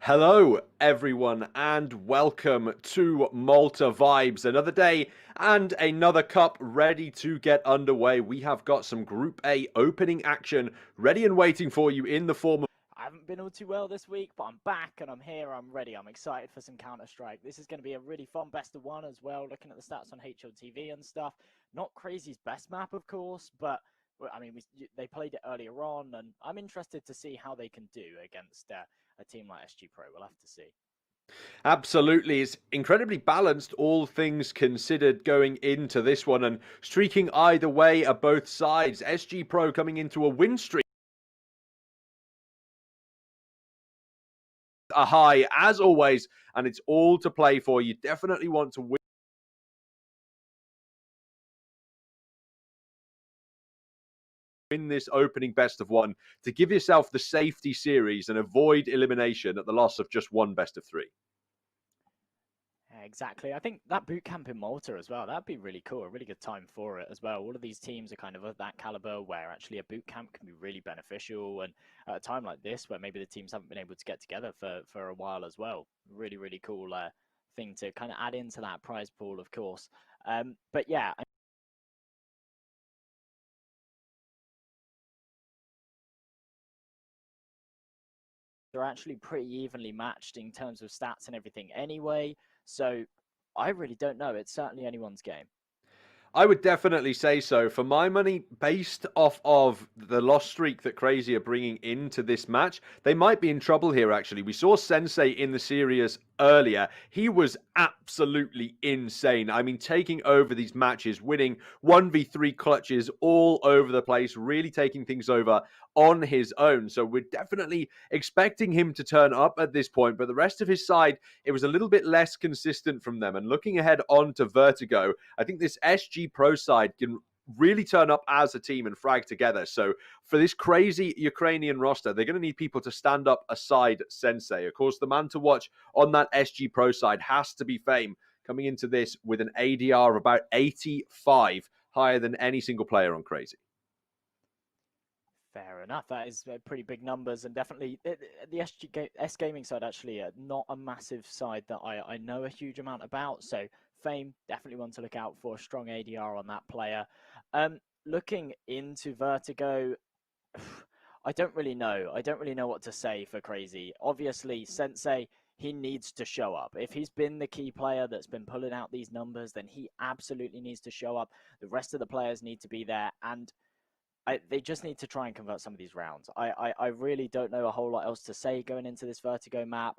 Hello, everyone, and welcome to Malta Vibes. Another day and another cup ready to get underway. We have got some Group A opening action ready and waiting for you in the form of. I haven't been all too well this week, but I'm back and I'm here. I'm ready. I'm excited for some Counter-Strike. This is going to be a really fun best of one as well, looking at the stats on HLTV and stuff. Not Crazy's best map, of course, but I mean, they played it earlier on, and I'm interested to see how they can do against a team like SG.pro. We'll have to see. Absolutely, it's incredibly balanced, all things considered, going into this one and streaking either way at both sides. SG Pro coming into a win streak. A high as always, and it's all to play for. You definitely want to win this opening best of one to give yourself the safety series and avoid elimination at the loss of just one best of three. Exactly. I think that boot camp in Malta as well, that'd be really cool, a really good time for it as well. All of these teams are kind of that caliber where actually a boot camp can be really beneficial. And at a time like this, where maybe the teams haven't been able to get together for a while as well, really, really cool thing to kind of add into that prize pool, of course. But yeah, they're actually pretty evenly matched in terms of stats and everything anyway. So I really don't know. It's certainly anyone's game. I would definitely say so. For my money, based off of the loss streak that Crazy are bringing into this match, they might be in trouble here, actually. We saw Sensei in the series earlier. He was absolutely insane. I mean, taking over these matches, winning 1v3 clutches all over the place, really taking things over on his own. So we're definitely expecting him to turn up at this point, but the rest of his side, it was a little bit less consistent from them. And looking ahead on to Vertigo, I think this SG.pro side can really turn up as a team and frag together. So for this crazy Ukrainian roster, they're going to need people to stand up aside Sensei. Of course, the man to watch on that SG.pro side has to be Fame, coming into this with an ADR of about 85, higher than any single player on Crazy. Fair enough. That is pretty big numbers, and definitely the S gaming side actually not a massive side that I know a huge amount about. So Fame, definitely one to look out for. Strong ADR on that player. Looking into Vertigo, I don't really know. I don't really know what to say for Crazy. Obviously, Sensei, he needs to show up. If he's been the key player that's been pulling out these numbers, then he absolutely needs to show up. The rest of the players need to be there, and they just need to try and convert some of these rounds. I really don't know a whole lot else to say going into this Vertigo map.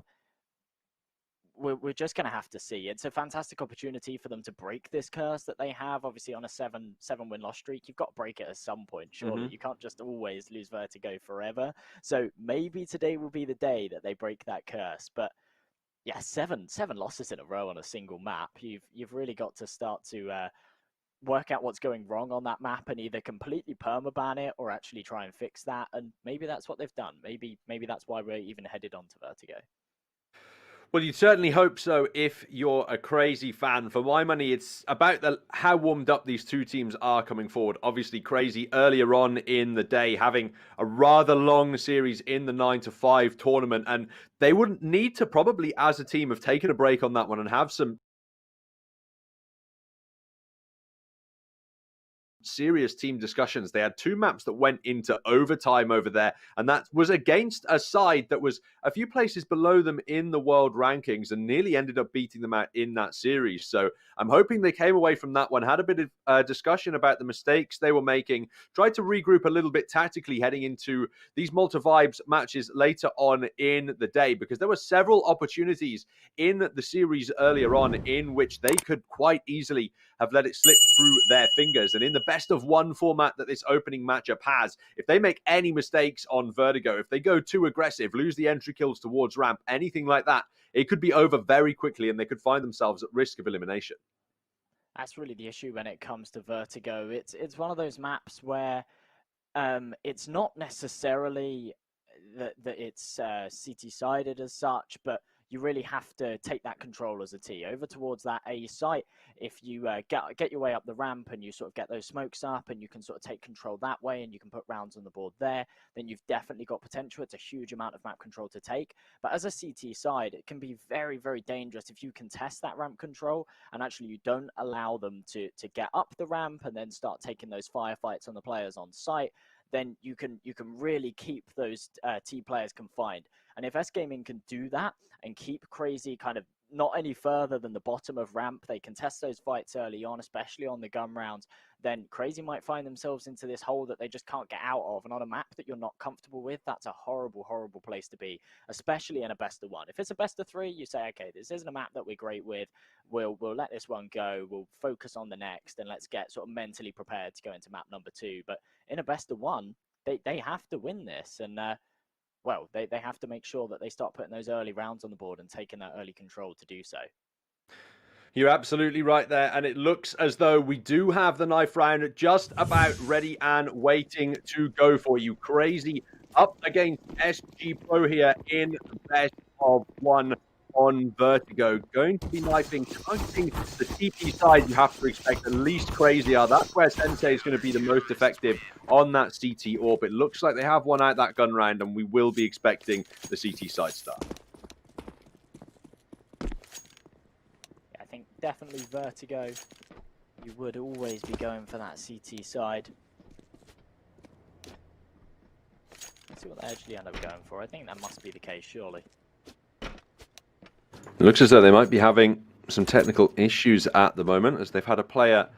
We're just going to have to see. It's a fantastic opportunity for them to break this curse that they have. Obviously, on a seven win loss streak, you've got to break it at some point. Surely you can't just always lose Vertigo forever. So maybe today will be the day that they break that curse. But yeah, seven losses in a row on a single map. You've really got to start to work out what's going wrong on that map and either completely permaban it or actually try and fix that. And maybe that's what they've done. Maybe that's why we're even headed on to Vertigo. Well, you'd certainly hope so if you're a Crazy fan. For my money, it's about how warmed up these two teams are coming forward. Obviously, Crazy earlier on in the day having a rather long series in the 9-5 tournament, and they wouldn't need to probably, as a team, have taken a break on that one and have some serious team discussions. They had two maps that went into overtime over there, and that was against a side that was a few places below them in the world rankings and nearly ended up beating them out in that series. So I'm hoping they came away from that one, had a bit of discussion about the mistakes they were making, tried to regroup a little bit tactically heading into these Malta Vibes matches later on in the day, because there were several opportunities in the series earlier on in which they could quite easily have let it slip through their fingers. And in the best of one format that this opening matchup has, if they make any mistakes on Vertigo, if they go too aggressive, lose the entry kills towards ramp, anything like that, it could be over very quickly and they could find themselves at risk of elimination. That's really the issue when it comes to Vertigo. It's one of those maps where it's not necessarily that it's CT-sided as such, but you really have to take that control as a T over towards that A site. If you get your way up the ramp and you sort of get those smokes up and you can sort of take control that way and you can put rounds on the board there, then you've definitely got potential. It's a huge amount of map control to take. But as a CT side, it can be very, very dangerous if you contest that ramp control and actually you don't allow them to get up the ramp and then start taking those firefights on the players on site. Then you can really keep those T players confined. And if S Gaming can do that and keep Crazy kind of not any further than the bottom of ramp, they can test those fights early on, especially on the gun rounds, then Crazy might find themselves into this hole that they just can't get out of. And on a map that you're not comfortable with, that's a horrible, horrible place to be, especially in a best of one. If it's a best of three, you say, okay, this isn't a map that we're great with. We'll let this one go. We'll focus on the next and let's get sort of mentally prepared to go into map number 2. But in a best of one, they have to win this. And well, they have to make sure that they start putting those early rounds on the board and taking that early control to do so. You're absolutely right there, and it looks as though we do have the knife round just about ready and waiting to go for you. Crazy up against SG.PRO here in best of one on Vertigo. Going to be knifing, targeting the TP side. You have to expect at least Crazy are. That's where Sensei is going to be the most effective on that CT orbit. Looks like they have won out that gun round, and we will be expecting the CT side start. I think definitely Vertigo. You would always be going for that CT side. Let's see what they actually end up going for. I think that must be the case, surely. It looks as though they might be having some technical issues at the moment, as they've had a player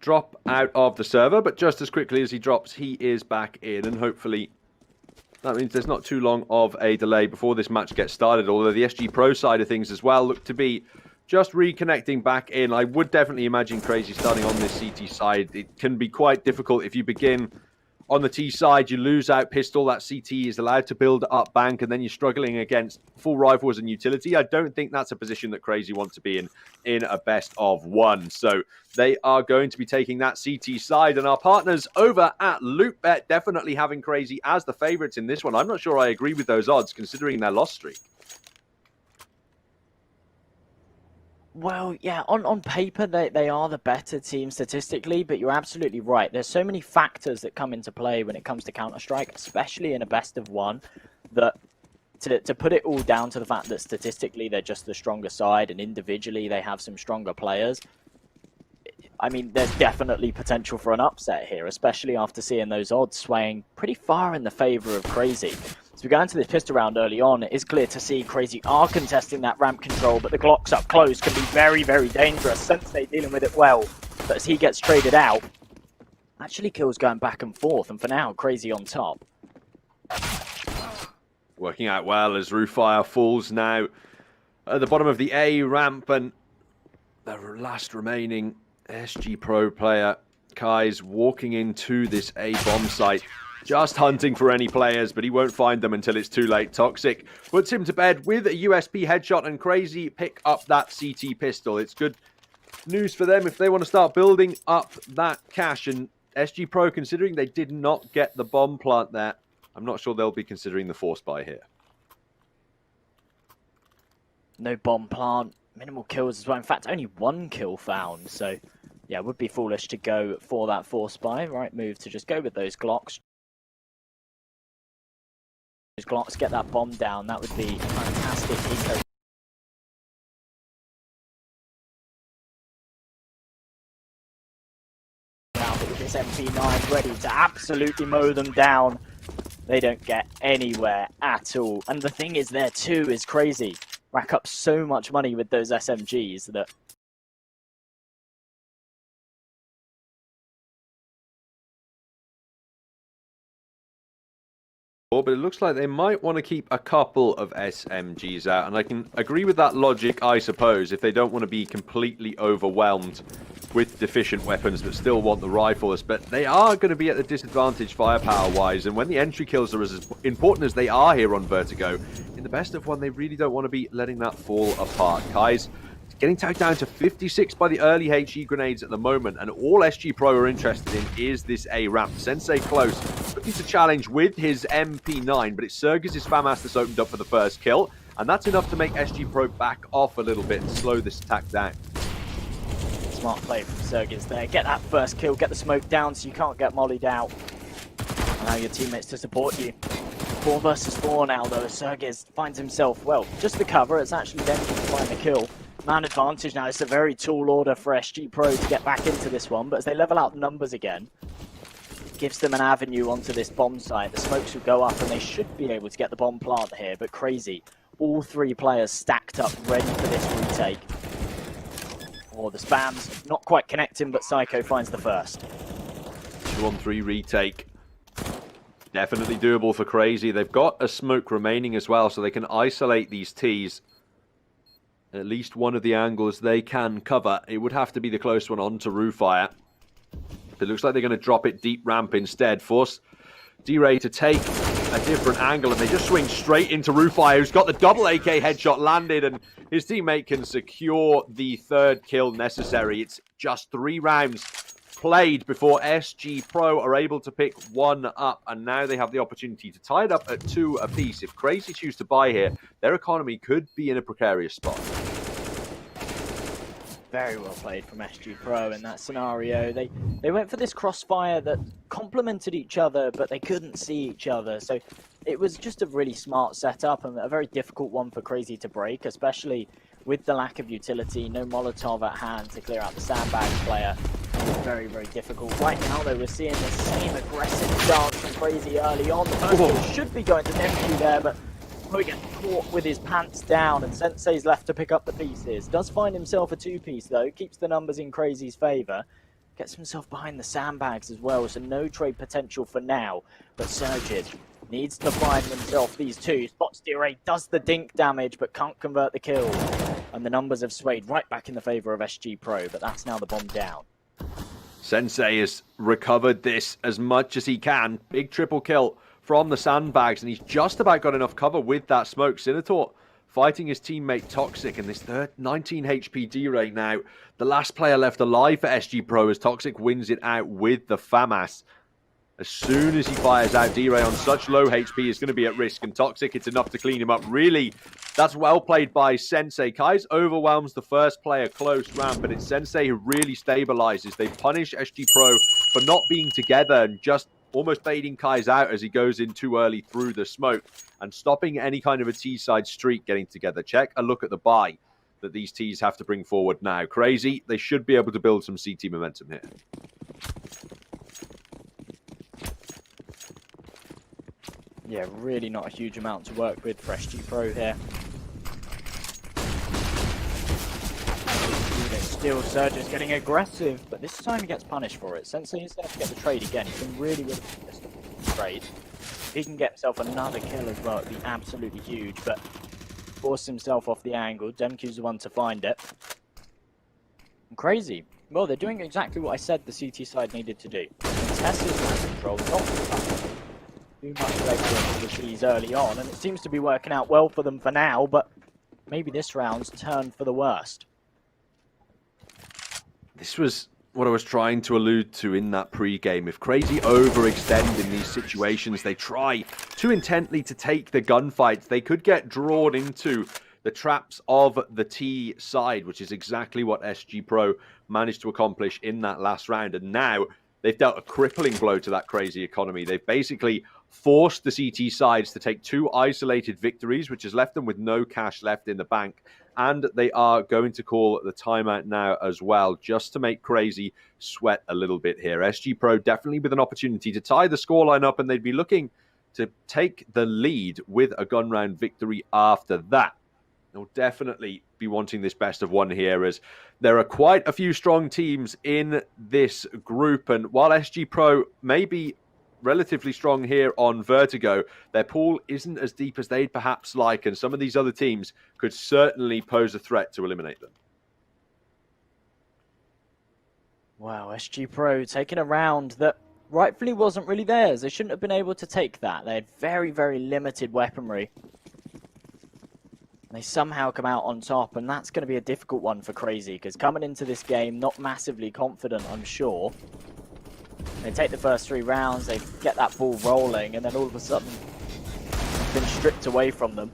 drop out of the server, but just as quickly as he drops, he is back in, and hopefully that means there's not too long of a delay before this match gets started, although the SG.PRO side of things as well look to be just reconnecting back in. I would definitely imagine Crazy starting on this CT side. It can be quite difficult if you begin on the T side, you lose out pistol, that CT is allowed to build up bank, and then you're struggling against full rifles and utility. I don't think that's a position that Crazy wants to be in a best of one. So they are going to be taking that CT side, and our partners over at LootBet definitely having Crazy as the favorites in this one. I'm not sure I agree with those odds considering their loss streak. Well, yeah, on paper, they are the better team statistically, but you're absolutely right. There's so many factors that come into play when it comes to Counter-Strike, especially in a best of one, that to put it all down to the fact that statistically they're just the stronger side and individually they have some stronger players. I mean, there's definitely potential for an upset here, especially after seeing those odds swaying pretty far in the favor of Crazy. As we go into this pistol round early on, it is clear to see Crazy are contesting that ramp control, but the Glocks up close can be very, very dangerous. Sensei dealing with it well, but as he gets traded out, actually kills going back and forth, and for now, Crazy on top. Working out well as Roofire falls now at the bottom of the A ramp, and the last remaining SG.PRO player, Kai's walking into this A bomb site, just hunting for any players, but he won't find them until it's too late. Toxic puts him to bed with a USP headshot, and Crazy pick up that CT pistol. It's good news for them if they want to start building up that cash, and SG.PRO, considering they did not get the bomb plant there, I'm not sure they'll be considering the force buy here. No bomb plant, minimal kills as well. In fact, only one kill found, so yeah, it would be foolish to go for that force buy. Right move to just go with those Glocks. Those Glocks get that bomb down, that would be fantastic eco. Now with this MP9 ready to absolutely mow them down. They don't get anywhere at all. And the thing is there too is Crazy rack up so much money with those SMGs that but it looks like they might want to keep a couple of SMGs out, and I can agree with that logic, I suppose, if they don't want to be completely overwhelmed with deficient weapons but still want the rifles. But they are going to be at the disadvantage firepower-wise, and when the entry kills are as important as they are here on Vertigo, in the best of one, they really don't want to be letting that fall apart. Kai's getting tagged down to 56 by the early HE grenades at the moment, and all SG.PRO are interested in is this A ramp. Sensei close, looking to challenge with his MP9, but it's Sergis' FAMAS that's opened up for the first kill, and that's enough to make SG.PRO back off a little bit and slow this attack down. Smart play from Sergis there. Get that first kill, get the smoke down so you can't get mollied out. Allow your teammates to support you. 4 versus 4 now though, as Sergis finds himself, well, just the cover. It's actually them to find the kill. Man advantage now. It's a very tall order for SG.PRO to get back into this one, but as they level out the numbers again, it gives them an avenue onto this bomb site. The smokes will go up and they should be able to get the bomb plant here, but crazy. All 3 players stacked up, ready for this retake. Oh, the spams not quite connecting, but Psycho finds the first. 2-on-3 retake. Definitely doable for Crazy. They've got a smoke remaining as well, so they can isolate these T's. At least one of the angles they can cover. It would have to be the close one onto Roofire. It looks like they're going to drop it deep ramp instead. Force D-Ray to take a different angle, and they just swing straight into Roofire, who's got the double AK headshot landed, and his teammate can secure the 3rd kill necessary. It's just 3 rounds played before SG.PRO are able to pick 1 up, and now they have the opportunity to tie it up at 2 apiece. If Crazy choose to buy here, their economy could be in a precarious spot. Very well played from SG.PRO in that scenario. They went for this crossfire that complemented each other, but they couldn't see each other. So it was just a really smart setup and a very difficult one for Crazy to break, especially with the lack of utility. No Molotov at hand to clear out the sandbag player. Very, very difficult. Right now, though, we're seeing the same aggressive dance from Crazy early on. The first kill should be going to Nephew there, but we get caught with his pants down, and Sensei's left to pick up the pieces. Does find himself a 2-piece, though. Keeps the numbers in Crazy's favour. Gets himself behind the sandbags as well, so no trade potential for now. But Sergis needs to find himself these 2. Spots D-Ray, does the dink damage, but can't convert the kill. And the numbers have swayed right back in the favour of SG.PRO, but that's now the bomb down. Sensei has recovered this as much as he can. Big triple kill from the sandbags, and he's just about got enough cover with that smoke. Sinator fighting his teammate Toxic, and this 19 HP D-Ray now. The last player left alive for SG.PRO as Toxic wins it out with the FAMAS. As soon as he fires out, D-Ray on such low HP is going to be at risk, and Toxic, it's enough to clean him up. Really, that's well played by Sensei. Kai's overwhelms the first player close round, but it's Sensei who really stabilizes. They punish SG.PRO for not being together and just almost baiting Kai's out as he goes in too early through the smoke and stopping any kind of a T-side streak getting together. Check a look at the buy that these T's have to bring forward now. Crazy, they should be able to build some CT momentum here. Yeah, really not a huge amount to work with for SG.PRO here. Still, Sergis getting aggressive, but this time he gets punished for it. Sensei is there to get the trade again. He's been really, really consistent with the trade. If he can get himself another kill as well, it'd be absolutely huge, but forced himself off the angle. Demq's the one to find it. And Crazy. Well, they're doing exactly what I said the CT side needed to do. Contest his land control, not too much later with these early on, and it seems to be working out well for them for now, but maybe this round's turned for the worst. This was what I was trying to allude to in that pre-game. If Crazy overextend in these situations, they try too intently to take the gunfights, they could get drawn into the traps of the T side, which is exactly what SG.PRO managed to accomplish in that last round. And now they've dealt a crippling blow to that Crazy economy. They've basically forced the CT sides to take 2 isolated victories, which has left them with no cash left in the bank. And they are going to call the timeout now as well, just to make Crazy sweat a little bit here. SG.PRO definitely with an opportunity to tie the scoreline up, and they'd be looking to take the lead with a gun round victory after that. They'll definitely be wanting this best of 1 here, as there are quite a few strong teams in this group. And while SG.PRO may be relatively strong here on Vertigo, their pool isn't as deep as they'd perhaps like, and some of these other teams could certainly pose a threat to eliminate them. Wow, SG.PRO taking a round that rightfully wasn't really theirs. They shouldn't have been able to take that. They had very, very limited weaponry. They somehow come out on top, and that's going to be a difficult one for Crazy, because coming into this game, not massively confident, I'm sure. They take the first 3 rounds, they get that ball rolling, and then all of a sudden, it's been stripped away from them.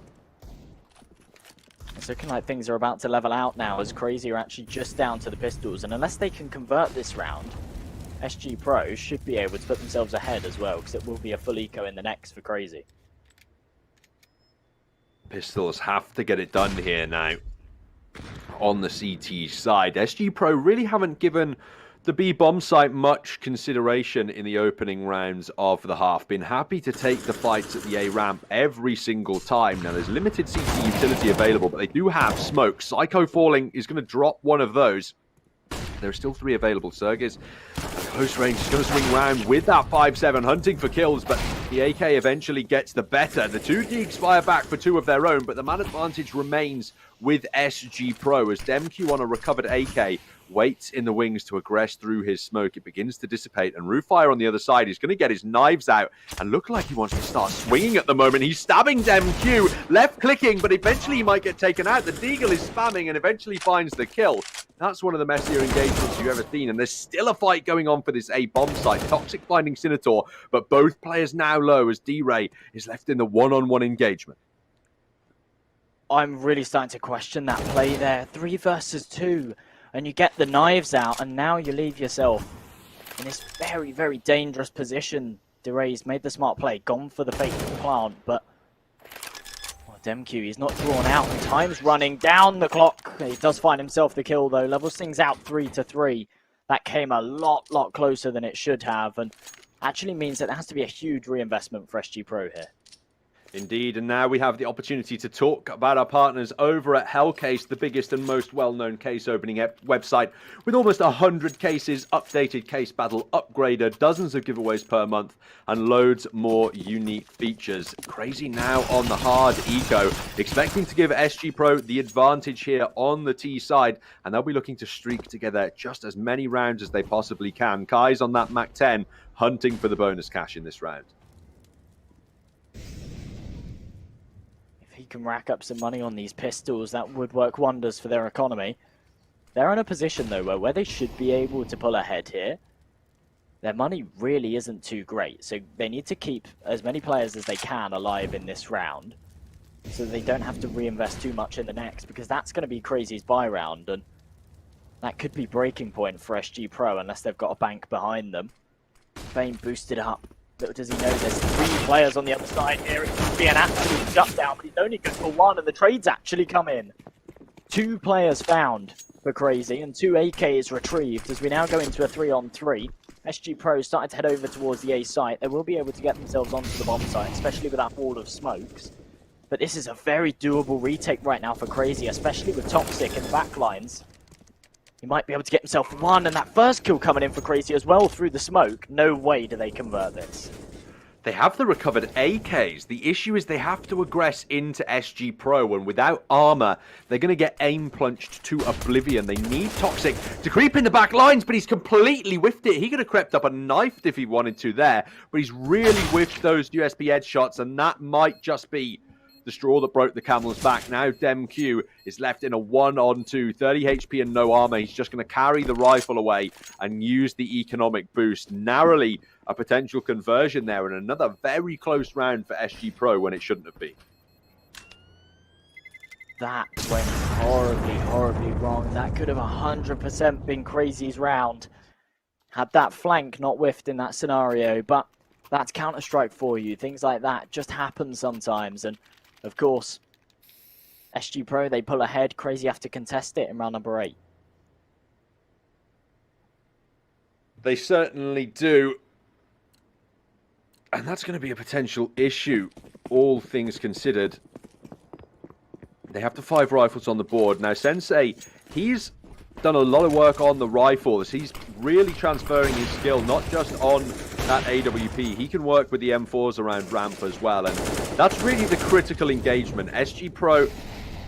It's looking like things are about to level out now as Crazy are actually just down to the pistols, and unless they can convert this round, SG.PRO should be able to put themselves ahead as well, because it will be a full eco in the next for Crazy. Pistols have to get it done here now on the CT side. SG.PRO really haven't given the B bomb site much consideration in the opening rounds of the half. Been happy to take the fights at the A ramp every single time. Now there's limited CT utility available, but they do have smoke. Psycho falling is going to drop one of those. There are still 3 available. Sergis at close range is going to swing round with that 5-7, hunting for kills, but the AK eventually gets the better. The 2 Deeks fire back for 2 of their own, but the man advantage remains with SG.PRO as DemQ on a recovered AK waits in the wings to aggress through his smoke. It begins to dissipate, and Roofire on the other side is going to get his knives out and look like he wants to start swinging at the moment. He's stabbing DemQ, left clicking, but eventually he might get taken out. The Deagle is spamming and eventually finds the kill. That's one of the messier engagements you've ever seen, and there's still a fight going on for this A bomb site. Toxic finding Sinator, but both players now low as D-Ray is left in the one-on-one engagement. I'm really starting to question that play there. 3 versus 2. And you get the knives out, and now you leave yourself in this very, very dangerous position. DeRay's made the smart play, gone for the fake plant, but DemQ, he's not drawn out, and time's running down the clock. He does find himself the kill, though. Levels things out 3-3. That came a lot closer than it should have, and actually means that there has to be a huge reinvestment for SG.PRO here. Indeed, and now we have the opportunity to talk about our partners over at Hellcase, the biggest and most well-known case opening website, with almost 100 cases, updated case battle upgrader, dozens of giveaways per month, and loads more unique features. Crazy now on the hard eco, expecting to give SG.PRO the advantage here on the T side, and they'll be looking to streak together just as many rounds as they possibly can. Kai's on that Mac 10, hunting for the bonus cash in this round. He can rack up some money on these pistols, that would work wonders for their economy. They're in a position, though, where they should be able to pull ahead here. Their money really isn't too great, so they need to keep as many players as they can alive in this round, so they don't have to reinvest too much in the next, because that's going to be Crazy's buy round, and that could be breaking point for SG.PRO unless they've got a bank behind them. Fame boosted up. Little does he know there's 3 players on the other side here. It could be an absolute shutdown, but he's only good for 1, and the trades actually come in. 2 players found for Crazy, and 2 AKs retrieved as we now go into a 3-on-3. SG.PRO started to head over towards the A site. They will be able to get themselves onto the bomb site, especially with that wall of smokes. But this is a very doable retake right now for Crazy, especially with Toxic and backlines. He might be able to get himself 1, and that first kill coming in for Crazy as well through the smoke. No way do they convert this. They have the recovered AKs. The issue is they have to aggress into SG.PRO, and without armor, they're going to get aim plunged to oblivion. They need Toxic to creep in the back lines, but he's completely whiffed it. He could have crept up and knifed if he wanted to there, but he's really whiffed those USB headshots, and that might just be the straw that broke the camel's back. Now DemQ is left in a 1-on-2, 30 HP and no armor. He's just going to carry the rifle away and use the economic boost. Narrowly a potential conversion there, and another very close round for SG.PRO when it shouldn't have been. That went horribly wrong. That could have 100% been Crazy's round. Had that flank not whiffed in that scenario, but that's Counter-Strike for you. Things like that just happen sometimes, and of course, SG.PRO, they pull ahead. Crazy have to contest it in round number 8. They certainly do. And that's going to be a potential issue, all things considered. They have the 5 rifles on the board. Now, Sensei, he's done a lot of work on the rifles. He's really transferring his skill, not just on that AWP. He can work with the M4s around ramp as well, and that's really the critical engagement. SG.PRO,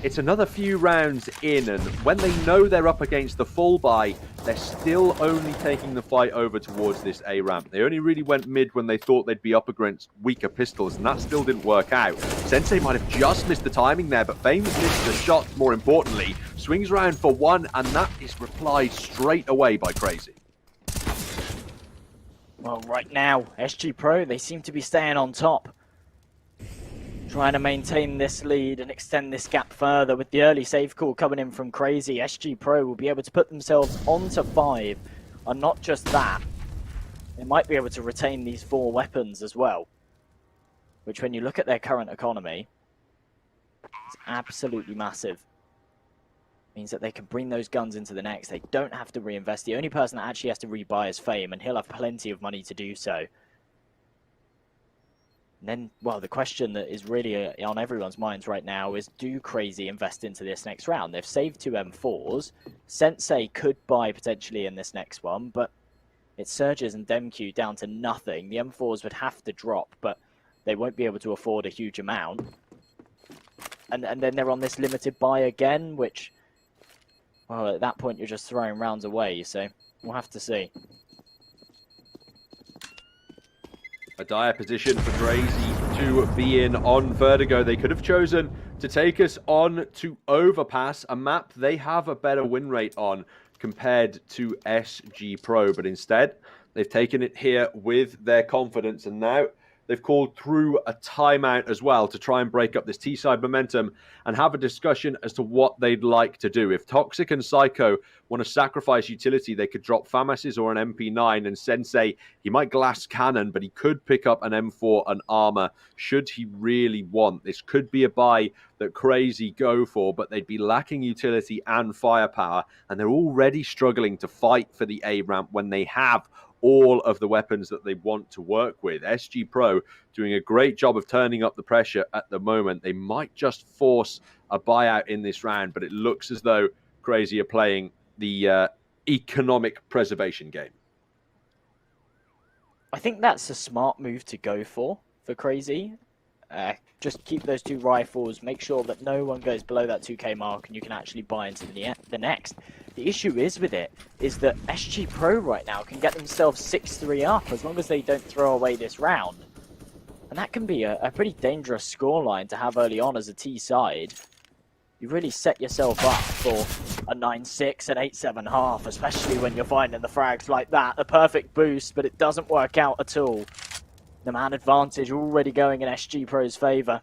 it's another few rounds in, and when they know they're up against the full buy, they're still only taking the fight over towards this A ramp. They only really went mid when they thought they'd be up against weaker pistols, and that still didn't work out. Sensei might have just missed the timing there, but Fame's missed the shot, more importantly. Swings around for 1, and that is replied straight away by Crazy. Well, right now, SG.PRO, they seem to be staying on top. Trying to maintain this lead and extend this gap further with the early save call coming in from Crazy. SG.pro will be able to put themselves onto 5. And not just that, they might be able to retain these 4 weapons as well. Which, when you look at their current economy, is absolutely massive. Means that they can bring those guns into the next. They don't have to reinvest. The only person that actually has to rebuy is Fame, and he'll have plenty of money to do so. And then, well, the question that is really on everyone's minds right now is, do Crazy invest into this next round? They've saved 2 M4s. Sensei could buy potentially in this next one, but it surges and DemQ down to nothing. The M4s would have to drop, but they won't be able to afford a huge amount. And then they're on this limited buy again, which, well, at that point you're just throwing rounds away, so we'll have to see. A dire position for Crazy to be in on Vertigo. They could have chosen to take us on to Overpass, a map they have a better win rate on compared to SG.pro, but instead they've taken it here with their confidence, and now they've called through a timeout as well to try and break up this T-side momentum and have a discussion as to what they'd like to do. If Toxic and Psycho want to sacrifice utility, they could drop FAMAS's or an MP9, and Sensei, he might glass cannon, but he could pick up an M4 and armor should he really want. This could be a buy that Crazy go for, but they'd be lacking utility and firepower, and they're already struggling to fight for the A ramp when they have all of the weapons that they want to work with. SG.pro doing a great job of turning up the pressure at the moment. They might just force a buyout in this round, but it looks as though Crazy are playing the economic preservation game. I think that's a smart move to go for Crazy. Just keep those 2 rifles, make sure that no one goes below that 2k mark, and you can actually buy into the next. The issue is with it is that SG.pro right now can get themselves 6-3 up as long as they don't throw away this round. And that can be a pretty dangerous scoreline to have early on as a T side. You really set yourself up for a 9-6 and 8-7 half, especially when you're finding the frags like that. A perfect boost, but it doesn't work out at all. The man advantage already going in SG.pro's favour.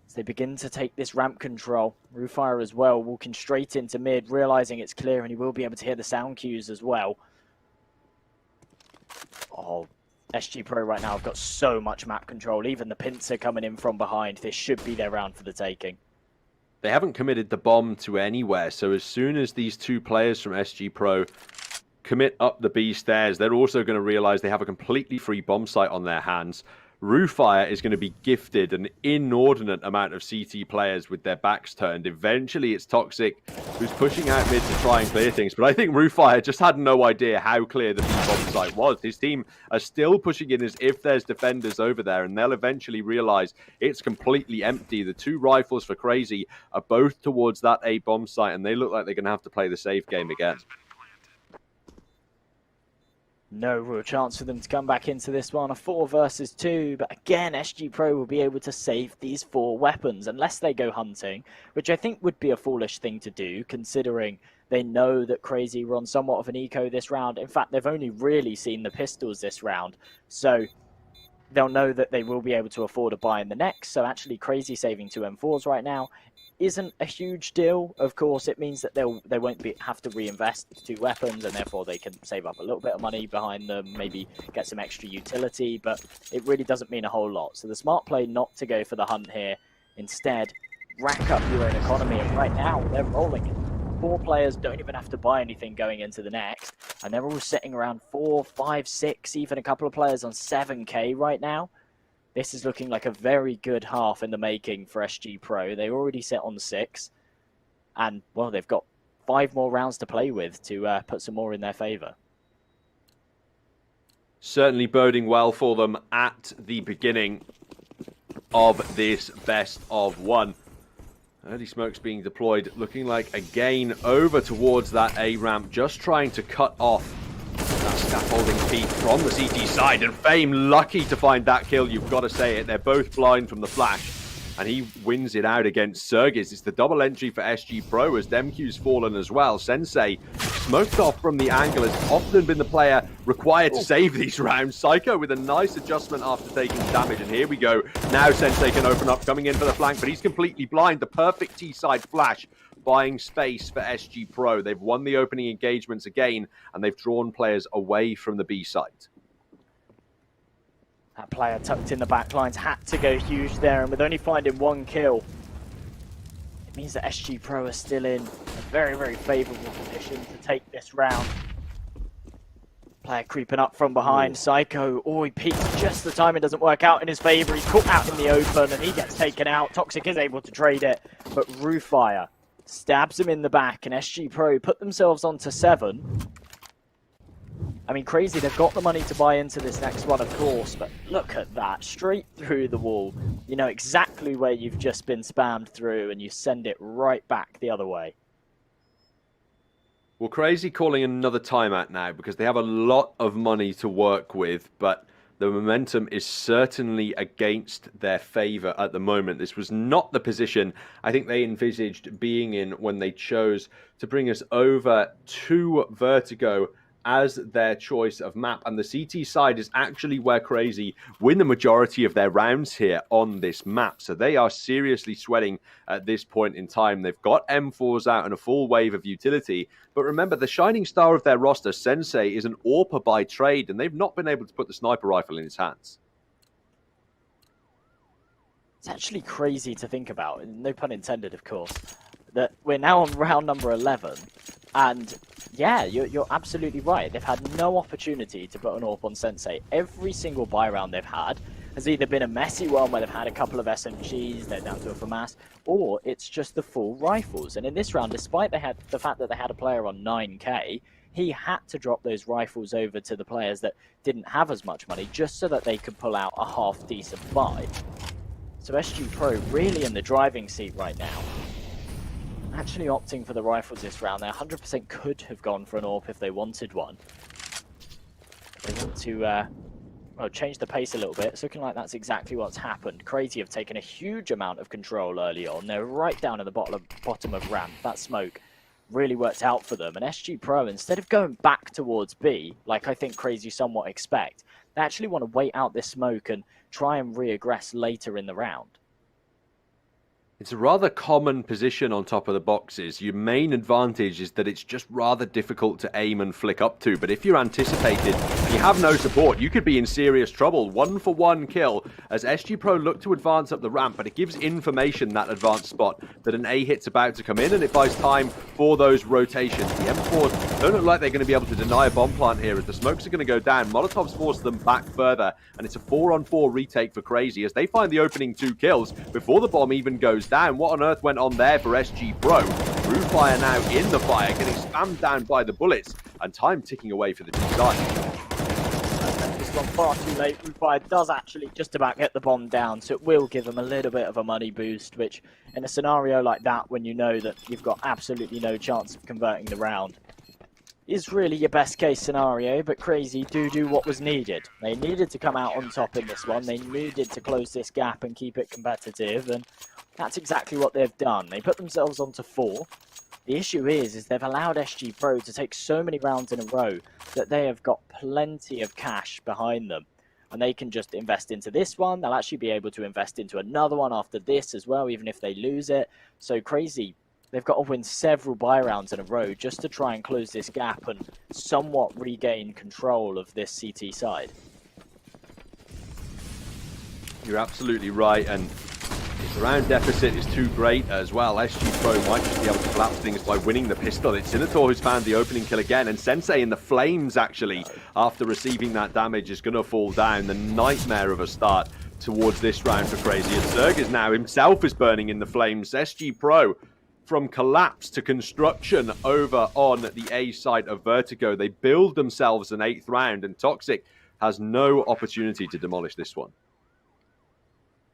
As they begin to take this ramp control. Roofire as well, walking straight into mid, realising it's clear, and he will be able to hear the sound cues as well. Oh, SG.pro right now have got so much map control. Even the pincer coming in from behind. This should be their round for the taking. They haven't committed the bomb to anywhere, so as soon as these 2 players from SG.pro commit up the B stairs, they're also going to realize they have a completely free bomb site on their hands. Roofire is going to be gifted an inordinate amount of CT players with their backs turned. Eventually, it's Toxic who's pushing out mid to try and clear things, but I think Roofire just had no idea how clear the bomb site was. His team are still pushing in as if there's defenders over there, and they'll eventually realize it's completely empty. The 2 rifles for Crazy are both towards that A bomb site, and they look like they're going to have to play the safe game again. No real chance for them to come back into this one. A 4 versus 2, but again, SG.pro will be able to save these 4 weapons unless they go hunting, which I think would be a foolish thing to do, considering they know that Crazy were on somewhat of an eco this round. In fact, they've only really seen the pistols this round, so they'll know that they will be able to afford a buy in the next. So actually, Crazy saving 2 M4s right now isn't a huge deal. Of course, it means that they won't have to reinvest 2 weapons, and therefore they can save up a little bit of money behind them, maybe get some extra utility, but it really doesn't mean a whole lot. So the smart play not to go for the hunt here. Instead, rack up your own economy, and right now they're rolling it. 4 players don't even have to buy anything going into the next, and they're all sitting around 4, 5, 6, even a couple of players on 7k right now. This is looking like a very good half in the making for SG.pro. They already sit on 6. And, well, they've got 5 more rounds to play with to put some more in their favour. Certainly boding well for them at the beginning of this best of 1. Early smokes being deployed, looking like again over towards that A ramp, just trying to cut off that scaffolding feed from the CT side, and Fame lucky to find that kill, you've got to say it. They're both blind from the flash, and he wins it out against Sergis. It's the double entry for SG.pro as DemQ's fallen as well. Sensei smoked off from the angle has often been the player required to save these rounds. Psycho with a nice adjustment after taking damage, and here we go. Now Sensei can open up, coming in for the flank, but he's completely blind. The perfect T-side flash, buying space for SG.PRO. They've won the opening engagements again, and they've drawn players away from the B site. That player tucked in the back lines had to go huge there, and with only finding 1 kill, it means that SG.PRO are still in a very, very favourable position to take this round. Player creeping up from behind. Psycho, he peeks just the time it doesn't work out in his favour. He's caught out in the open and he gets taken out. Toxic is able to trade it, but Roofire stabs him in the back, and SG.PRO put themselves onto 7. I mean, crazy, they've got the money to buy into this next one, of course, but look at that, straight through the wall. You know exactly where you've just been spammed through, and you send it right back the other way. Well, Crazy calling another timeout now because they have a lot of money to work with, but the momentum is certainly against their favour at the moment. This was not the position I think they envisaged being in when they chose to bring us over to Vertigo as their choice of map, and the CT side is actually where Crazy win the majority of their rounds here on this map, so they are seriously sweating at this point in time. They've got M4s out and a full wave of utility, but remember, the shining star of their roster, Sensei, is an AWPer by trade, and they've not been able to put the sniper rifle in his hands. It's actually crazy to think about, no pun intended, of course, that we're now on round number 11, and yeah, you're absolutely right. They've had no opportunity to put an AWP on Sensei. Every single buy round they've had has either been a messy one where they've had a couple of SMGs, they're down to a FAMAS, or it's just the full rifles. And in this round, despite the fact that they had a player on 9k, he had to drop those rifles over to the players that didn't have as much money just so that they could pull out a half-decent buy. So SG.PRO really in the driving seat right now. Actually opting for the rifles this round. They 100% could have gone for an AWP if they wanted one. They want to change the pace a little bit. It's looking like that's exactly what's happened. Crazy have taken a huge amount of control early on. They're right down at the bottom of ramp. That smoke really worked out for them. And SG.PRO, instead of going back towards B, like I think Crazy somewhat expect, they actually want to wait out this smoke and try and re-aggress later in the round. It's a rather common position on top of the boxes. Your main advantage is that it's just rather difficult to aim and flick up to, but if you're anticipated, you have no support, you could be in serious trouble. 1-for-1 kill as SG.PRO look to advance up the ramp, but it gives information, that advanced spot, that an A hit's about to come in, and it buys time for those rotations. The M4s don't look like they're going to be able to deny a bomb plant here as the smokes are going to go down. Molotovs force them back further, and it's a 4-on-4 retake for Crazy as they find the opening 2 kills before the bomb even goes down. What on earth went on there for SG.PRO? Roofire now in the fire, getting spammed down by the bullets, and time ticking away for the design. This one far too late. Roofire does actually just about get the bomb down, so it will give them a little bit of a money boost, which in a scenario like that, when you know that you've got absolutely no chance of converting the round, is really your best case scenario. But Crazy do what was needed. They needed to come out on top in this one. They needed to close this gap and keep it competitive, and that's exactly what they've done. They put themselves onto 4. The issue is they've allowed SG.PRO to take so many rounds in a row that they have got plenty of cash behind them. And they can just invest into this one. They'll actually be able to invest into another one after this as well, even if they lose it. So Crazy, they've got to win several buy rounds in a row just to try and close this gap and somewhat regain control of this CT side. You're absolutely right, and the round deficit is too great as well. SG.PRO might just be able to collapse things by winning the pistol. It's Sinator who's found the opening kill again, and Sensei in the flames actually, after receiving that damage, is going to fall down. The nightmare of a start towards this round for Crazy. And Zerg is now himself is burning in the flames. SG.PRO from collapse to construction over on the A side of Vertigo. They build themselves an 8th round, and Toxic has no opportunity to demolish this one.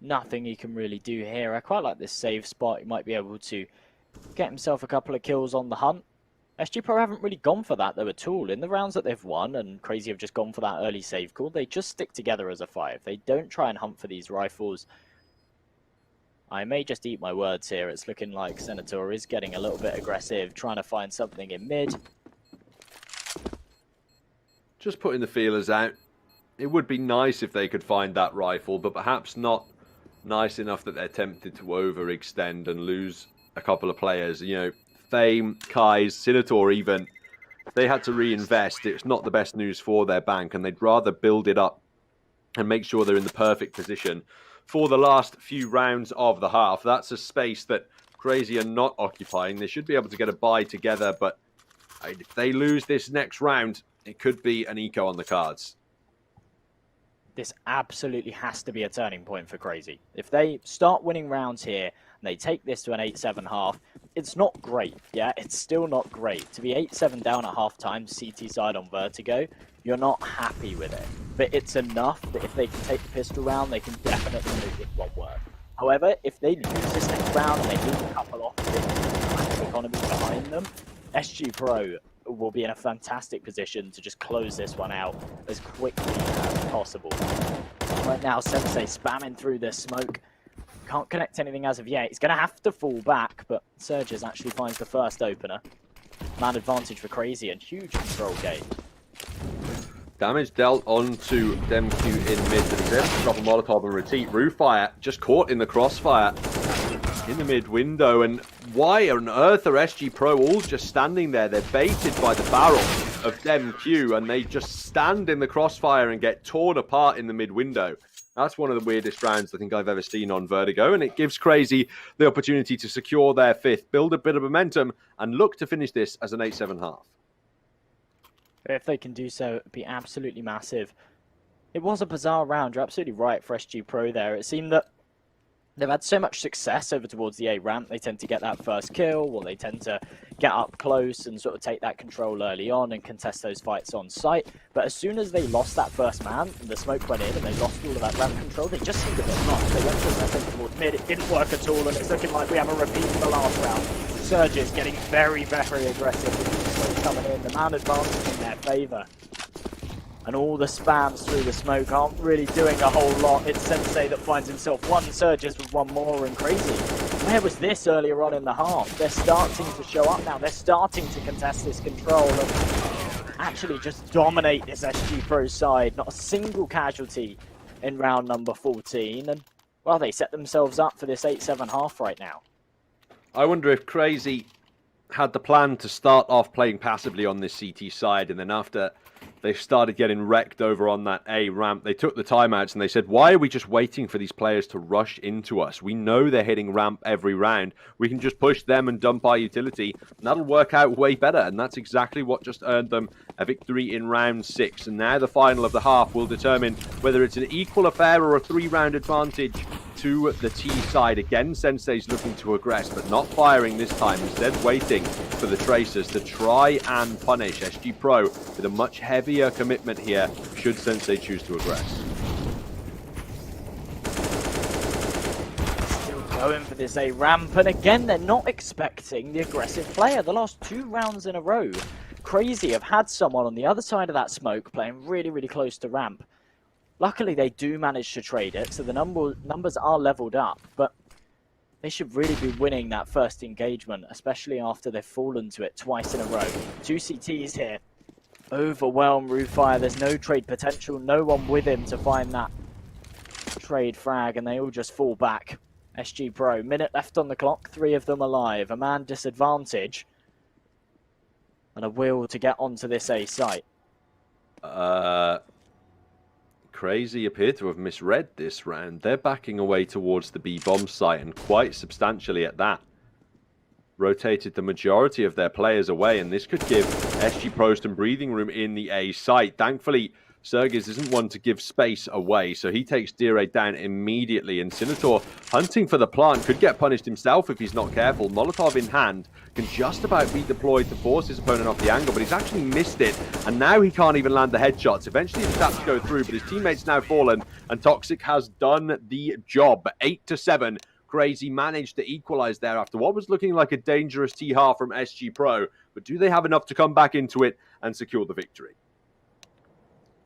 Nothing he can really do here. I quite like this save spot. He might be able to get himself a couple of kills on the hunt. SG.PRO haven't really gone for that though at all. In the rounds that they've won, and Crazy have just gone for that early save call, they just stick together as a 5. They don't try and hunt for these rifles. I may just eat my words here. It's looking like Senator is getting a little bit aggressive, trying to find something in mid. Just putting the feelers out. It would be nice if they could find that rifle, but perhaps not nice enough that they're tempted to overextend and lose a couple of players. You know, Fame, Kai's, Senator even, they had to reinvest. It's not the best news for their bank, and they'd rather build it up and make sure they're in the perfect position for the last few rounds of the half. That's a space that Crazy are not occupying. They should be able to get a buy together, but if they lose this next round, it could be an eco on the cards. This absolutely has to be a turning point for Crazy. If they start winning rounds here and they take this to an 8-7 half, it's not great, yeah? It's still not great. To be 8-7 down at half time, CT side on Vertigo, you're not happy with it. But it's enough that if they can take the pistol round, they can definitely make it one work. However, if they lose this next round and they lose a couple off the economy behind them, SG.pro will be in a fantastic position to just close this one out as quickly as possible. Right now, Sensei spamming through this smoke. Can't connect anything as of yet. He's going to have to fall back, but Surges actually finds the first opener. Man advantage for Crazy and huge control gain. Damage dealt onto DemQ in mid, but he's able to drop a Molotov and retreat. Roofire just caught in the crossfire in the mid window, and why on earth are SG.pro all just standing there? They're baited by the barrel of DemQ, and they just stand in the crossfire and get torn apart in the mid window. That's one of the weirdest rounds I think I've ever seen on Vertigo, and it gives Crazy the opportunity to secure their fifth, build a bit of momentum, and look to finish this as an 8-7 half. If they can do so, it'd be absolutely massive. It was a bizarre round. You're absolutely right for SG.pro there. It seemed that they've had so much success over towards the A ramp. They tend to get that first kill, or they tend to get up close and sort of take that control early on and contest those fights on site. But as soon as they lost that first man, and the smoke went in and they lost all of that ramp control, they just seemed a bit lost. They went for a second towards mid. It didn't work at all, and it's looking like we have a repeat of the last round. Surges getting very, very aggressive with the smoke coming in. The man advantage in their favour. And all the spams through the smoke aren't really doing a whole lot. It's Sensei that finds himself one Surges with one more, and Crazy. Where was this earlier on in the half? They're starting to show up now. They're starting to contest this control and actually just dominate this SG.pro side. Not a single casualty in round number 14. And, well, they set themselves up for this 8-7 half right now. I wonder if Crazy had the plan to start off playing passively on this CT side, and then after they started getting wrecked over on that A ramp, they took the timeouts and they said, why are we just waiting for these players to rush into us? We know they're hitting ramp every round. We can just push them and dump our utility, and that'll work out way better. And that's exactly what just earned them a victory in round 6. And now the final of the half will determine whether it's an equal affair or a 3-round advantage to the T side. Again, Sensei's looking to aggress, but not firing this time. Instead, waiting for the Tracers to try and punish SG.pro with a much heavier commitment here, should Sensei choose to aggress. Still going for this A ramp, and again, they're not expecting the aggressive player. The last 2 rounds in a row, Crazy have had someone on the other side of that smoke playing really, really close to ramp. Luckily, they do manage to trade it, so the numbers are leveled up, but they should really be winning that first engagement, especially after they've fallen to it twice in a row. 2 CTs here. Overwhelm Roofire. There's no trade potential, no one with him to find that trade frag, and they all just fall back. SG.pro, minute left on the clock, 3 of them alive. A man disadvantage, and a will to get onto this A site. Crazy appear to have misread this round. They're backing away towards the B bomb site, and quite substantially at that. Rotated the majority of their players away, and this could give SG.pro some breathing room in the A site. Thankfully, Sergiz isn't one to give space away, so he takes Dire down immediately, and Senator, hunting for the plant, could get punished himself if he's not careful. Molotov in hand, can just about be deployed to force his opponent off the angle, but he's actually missed it, and now he can't even land the headshots. Eventually the taps go through, but his teammate's now fallen, and Toxic has done the job. 8-7. Crazy managed to equalize there after what was looking like a dangerous T-half from SG.pro, but do they have enough to come back into it and secure the victory?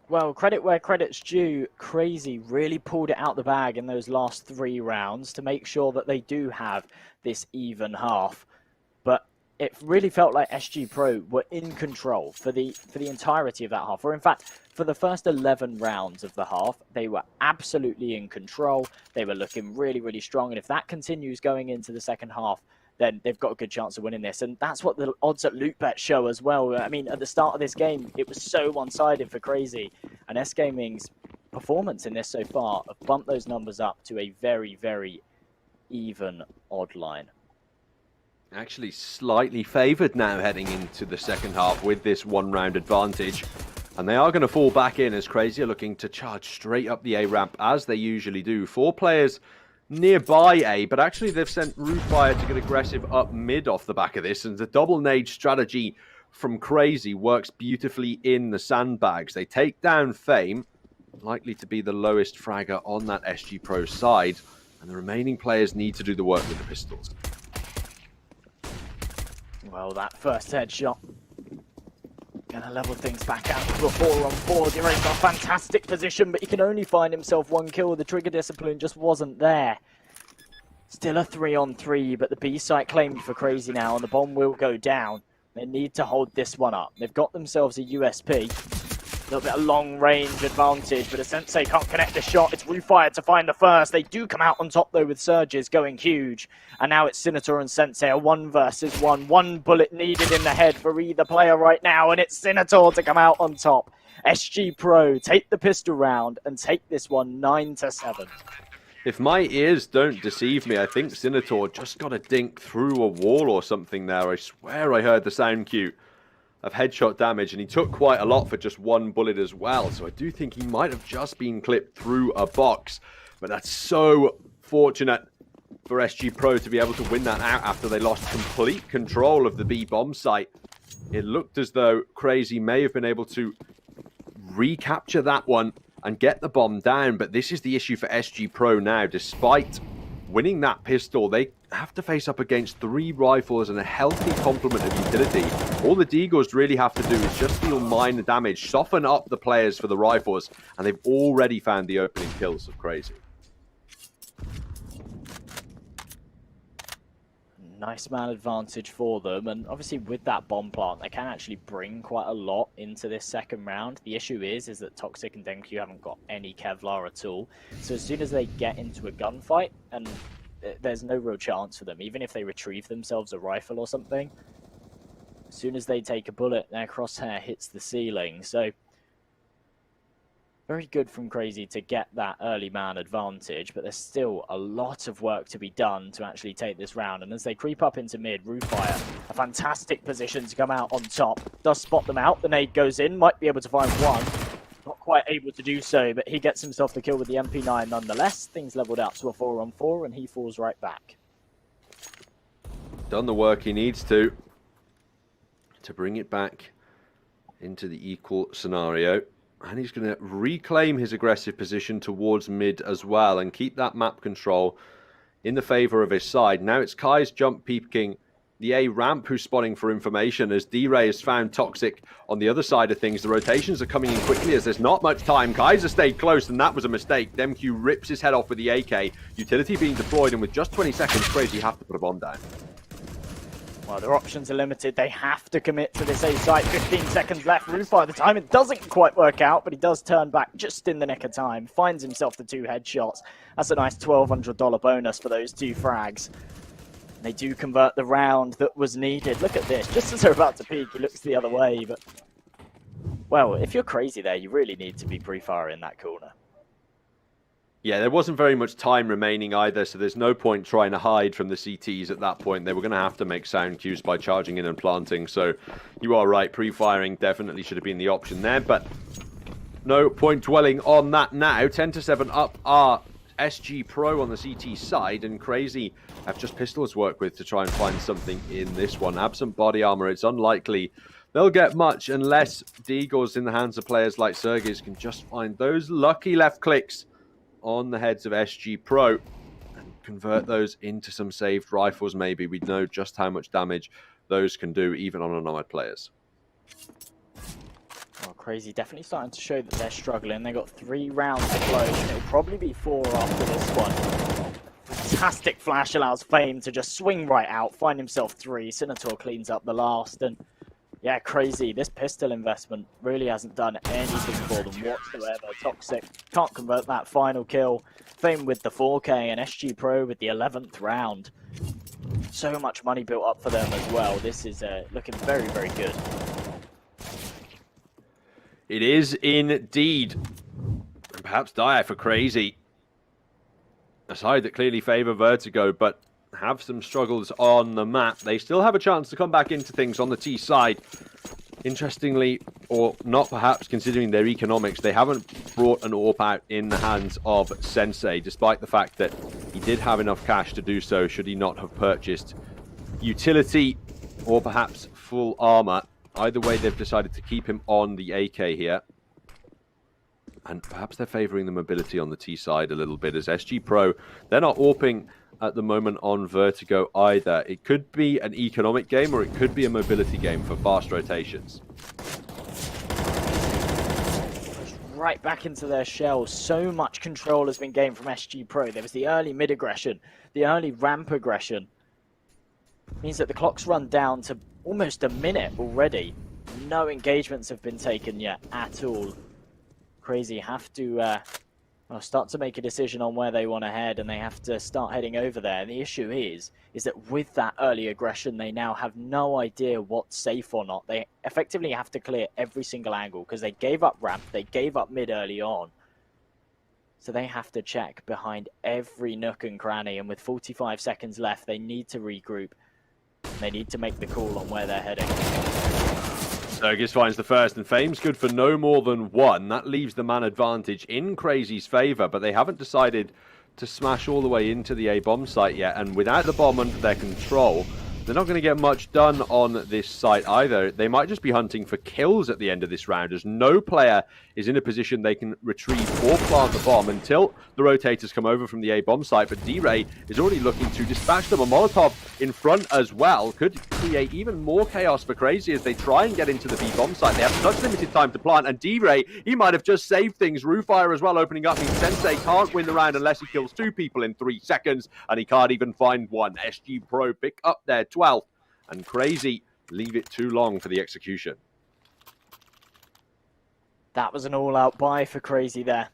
Well, credit where credit's due. Crazy really pulled it out the bag in those last 3 rounds to make sure that they do have this even half. But it really felt like SG.PRO were in control for the entirety of that half. Or in fact, for the first 11 rounds of the half, they were absolutely in control. They were looking really, really strong. And if that continues going into the second half, then they've got a good chance of winning this. And that's what the odds at Lootbet show as well. I mean, at the start of this game, it was so one-sided for Crazy. And S Gaming's performance in this so far have bumped those numbers up to a very, very even odd line. Actually slightly favoured now heading into the second half with this one-round advantage. And they are going to fall back in as Crazy are looking to charge straight up the A ramp as they usually do. 4 players nearby A, but actually they've sent Roofire to get aggressive up mid off the back of this. And the double nade strategy from Crazy works beautifully in the sandbags. They take down Fame, likely to be the lowest fragger on that SG.PRO side. And the remaining players need to do the work with the pistols. Well, that first headshot gonna level things back out to a 4-on-4. Dira's got a fantastic position, but he can only find himself 1 kill. The trigger discipline just wasn't there. Still a 3-on-3, but the B site claimed for Crazy now, and the bomb will go down. They need to hold this one up. They've got themselves a USP. A little bit of long-range advantage, but a Sensei can't connect the shot. It's Roofire to find the first. They do come out on top, though, with Surges going huge. And now it's Sinator and Sensei, a 1 versus 1. 1 bullet needed in the head for either player right now, and it's Sinator to come out on top. SG.PRO take the pistol round and take this one 9-7. If my ears don't deceive me, I think Sinator just got a dink through a wall or something there. I swear I heard the sound cue of headshot damage, and he took quite a lot for just 1 bullet as well. So I do think he might have just been clipped through a box. But that's so fortunate for SG.PRO to be able to win that out after they lost complete control of the B bomb site. It looked as though Crazy may have been able to recapture that one and get the bomb down, but this is the issue for SG.PRO now. Despite winning that pistol, they have to face up against 3 rifles and a healthy complement of utility. All the Deagles really have to do is just deal minor damage, soften up the players for the rifles, and they've already found the opening kills of Crazy. Nice man advantage for them, and obviously with that bomb plant they can actually bring quite a lot into this second round. The issue is that Toxic and Denku haven't got any Kevlar at all, so as soon as they get into a gunfight, and there's no real chance for them, even if they retrieve themselves a rifle or something, as soon as they take a bullet their crosshair hits the ceiling. So very good from Crazy to get that early man advantage, but there's still a lot of work to be done to actually take this round. And as they creep up into mid, Roofire, a fantastic position to come out on top. Does spot them out, the nade goes in, might be able to find one. Not quite able to do so, but he gets himself the kill with the MP9 nonetheless. Things leveled out to a 4-on-4, and he falls right back. Done the work he needs to bring it back into the equal scenario. And he's going to reclaim his aggressive position towards mid as well and keep that map control in the favor of his side. Now it's Kai's jump peeking the A ramp, who's spotting for information as D-Ray has found Toxic on the other side of things. The rotations are coming in quickly as there's not much time. Kaiser stayed close, and that was a mistake. DemQ rips his head off with the AK. Utility being deployed, and with just 20 seconds, Crazy have to put a bomb down. Well, their options are limited. They have to commit to this A site. 15 seconds left. Roofire the time. It doesn't quite work out, but he does turn back just in the nick of time. Finds himself the 2 headshots. That's a nice $1,200 bonus for those 2 frags. They do convert the round that was needed. Look at this. Just as they're about to peek, he looks the other way. But, well, if you're Crazy there, you really need to be pre-fire in that corner. Yeah, there wasn't very much time remaining either, so there's no point trying to hide from the CTs at that point. They were going to have to make sound cues by charging in and planting, so you are right, pre-firing definitely should have been the option there, but no point dwelling on that now. 10-7 up are SG.PRO on the CT side, and Crazy have just pistols to work with to try and find something in this one. Absent body armor, it's unlikely they'll get much unless Deagles in the hands of players like Sergis can just find those lucky left clicks on the heads of SG.PRO and convert those into some saved rifles. Maybe we'd know just how much damage those can do even on unarmored players. Well, Crazy definitely starting to show that they're struggling. They've got 3 rounds to close, and it'll probably be 4 after this one. fantastic flash allows Fame to just swing right out, find himself 3. Senator cleans up the last, and yeah, crazy. This pistol investment really hasn't done anything for them whatsoever. Toxic can't convert that final kill. Fame with the 4K and SG.pro with the 11th round. So much money built up for them as well. This is looking very, very good. It is indeed. And perhaps dire for Crazy. A side that clearly favour Vertigo, but have some struggles on the map. They still have a chance to come back into things on the T side. Interestingly, or not perhaps, considering their economics, they haven't brought an AWP out in the hands of Sensei, despite the fact that he did have enough cash to do so should he not have purchased utility or perhaps full armor. Either way, they've decided to keep him on the AK here. And perhaps they're favouring the mobility on the T side a little bit, as SG.pro, they're not AWPing at the moment on Vertigo either. It could be an economic game, or it could be a mobility game for fast rotations. Right back into their shell. So much control has been gained from SG.pro. There was the early mid aggression, the early ramp aggression. Means that the clock's run down to almost a minute already. No engagements have been taken yet at all. Crazy have to start to make a decision on where they want to head, and they have to start heading over there. And the issue is that with that early aggression, they now have no idea what's safe or not. They effectively have to clear every single angle because they gave up ramp, they gave up mid early on. So they have to check behind every nook and cranny, and with 45 seconds left, they need to regroup. They need to make the call on where they're heading. Sergis finds the first, and Fame's good for no more than 1. That leaves the man advantage in Crazy's favour, but they haven't decided to smash all the way into the A-bomb site yet, and without the bomb under their control, they're not going to get much done on this site either. They might just be hunting for kills at the end of this round, as no player is in a position they can retrieve or plant the bomb until the rotators come over from the A-bomb site. But D-Ray is already looking to dispatch them. A Molotov in front as well could create even more chaos for Crazy as they try and get into the B-bomb site. They have such limited time to plant, and D-Ray, he might have just saved things. Roofire as well opening up. Sensei can't win the round unless he kills 2 people in 3 seconds, and he can't even find 1. SG.pro pick up their 12th, and Crazy leave it too long for the execution. That was an all-out buy for Crazy there.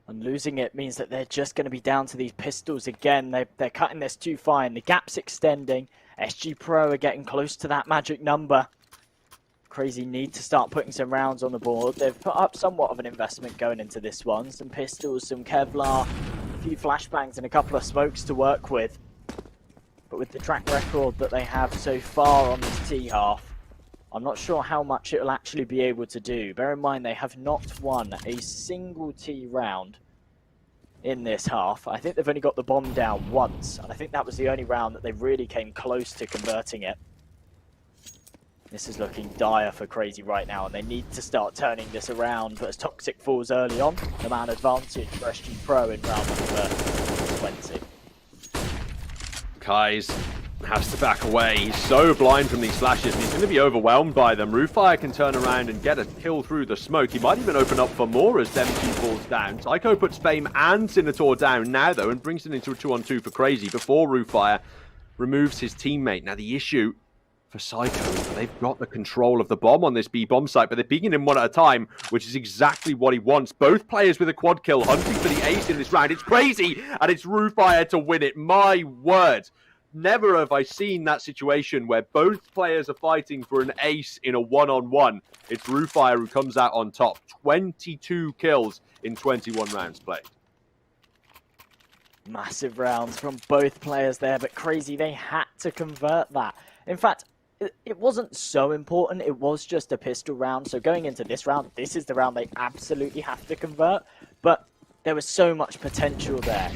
And losing it means that they're just going to be down to these pistols again. They're cutting this too fine. The gap's extending. SG.pro are getting close to that magic number. Crazy need to start putting some rounds on the board. They've put up somewhat of an investment going into this one. Some pistols, some Kevlar, a few flashbangs, and a couple of smokes to work with. But with the track record that they have so far on this T half, I'm not sure how much it will actually be able to do. Bear in mind, they have not won a single T round in this half. I think they've only got the bomb down once, and I think that was the only round that they really came close to converting it. This is looking dire for Crazy right now, and they need to start turning this around. But as Toxic falls early on, the man advantage for SG.pro in round number 20. Kai's has to back away. He's so blind from these flashes, and he's going to be overwhelmed by them. Roofire can turn around and get a kill through the smoke. He might even open up for more as Dem2 falls down. Psycho puts Fame and Senator down now, though, and brings it into a 2-on-2 for Crazy before Roofire removes his teammate. Now, the issue for Psycho is that they've got the control of the bomb on this B-bomb site, but they're peeking him one at a time, which is exactly what he wants. Both players with a quad kill hunting for the ace in this round. It's Crazy, and it's Roofire to win it. My word. Never have I seen that situation where both players are fighting for an ace in a one-on-one. It's Roofire who comes out on top. 22 kills in 21 rounds played. Massive rounds from both players there, but Crazy, they had to convert that. In fact, it wasn't so important. It was just a pistol round. So going into this round, this is the round they absolutely have to convert. But there was so much potential there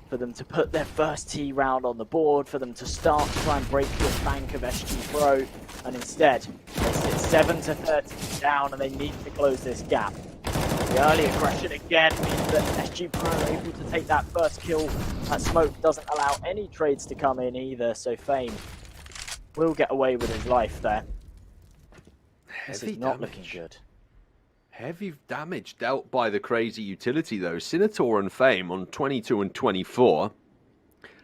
for them to put their first T round on the board, for them to start to try and break this bank of SG.pro, and instead, they sit 7-13 down, and they need to close this gap. The early aggression again means that SG.pro are able to take that first kill. That smoke doesn't allow any trades to come in either, so Fame will get away with his life there. This is not looking good. Heavy damage dealt by the crazy utility though. Senator and Fame on 22 and 24.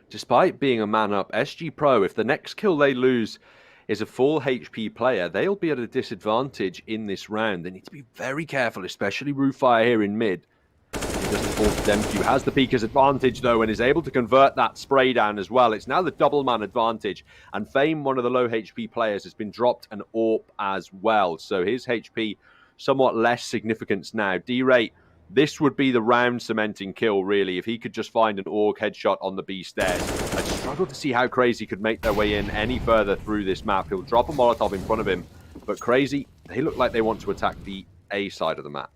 Despite being a man up, SG.PRO, if the next kill they lose is a full HP player, they'll be at a disadvantage in this round. They need to be very careful, especially Roofire here in mid. He doesn't fall to Demq, has the Peeker's advantage though, and is able to convert that spray down as well. It's now the double man advantage, and Fame, one of the low HP players, has been dropped an AWP as well. So his HP somewhat less significance now. D-Ray, this would be the round cementing kill, really, if he could just find an AUG headshot on the B stairs. I struggle to see how Crazy could make their way in any further through this map. He'll drop a Molotov in front of him, but Crazy, they look like they want to attack the A side of the map.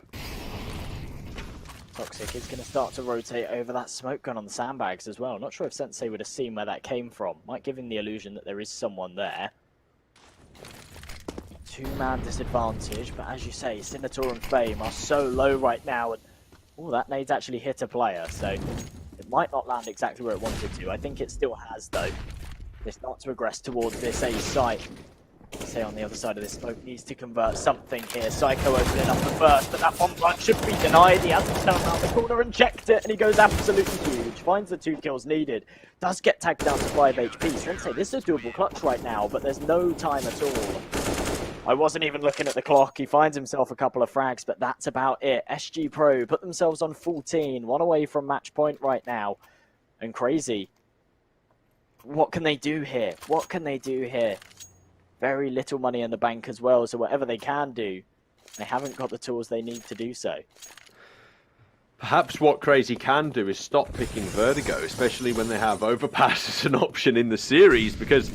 Toxic is going to start to rotate over that smoke gun on the sandbags as well. Not sure if Sensei would have seen where that came from. Might give him the illusion that there is someone there. Two-man disadvantage, but as you say, Senator and Fame are so low right now, and that nade's actually hit a player, so it might not land exactly where it wanted to. I think it still has, though. They start to progress towards this A site. Say on the other side of this smoke needs to convert something here. Psycho opening up the first, but that bomb plant should be denied. He hasn't turned around the corner and checked it, and he goes absolutely huge. Finds the 2 kills needed. Does get tagged down to 5 HP. Sensei, this is a doable clutch right now, but there's no time at all. I wasn't even looking at the clock. He finds himself a couple of frags, but that's about it. SG.PRO put themselves on 14, one away from match point right now. And Crazy, what can they do here? What can they do here? Very little money in the bank as well, so whatever they can do, they haven't got the tools they need to do so. Perhaps what Crazy can do is stop picking Vertigo, especially when they have Overpass as an option in the series, because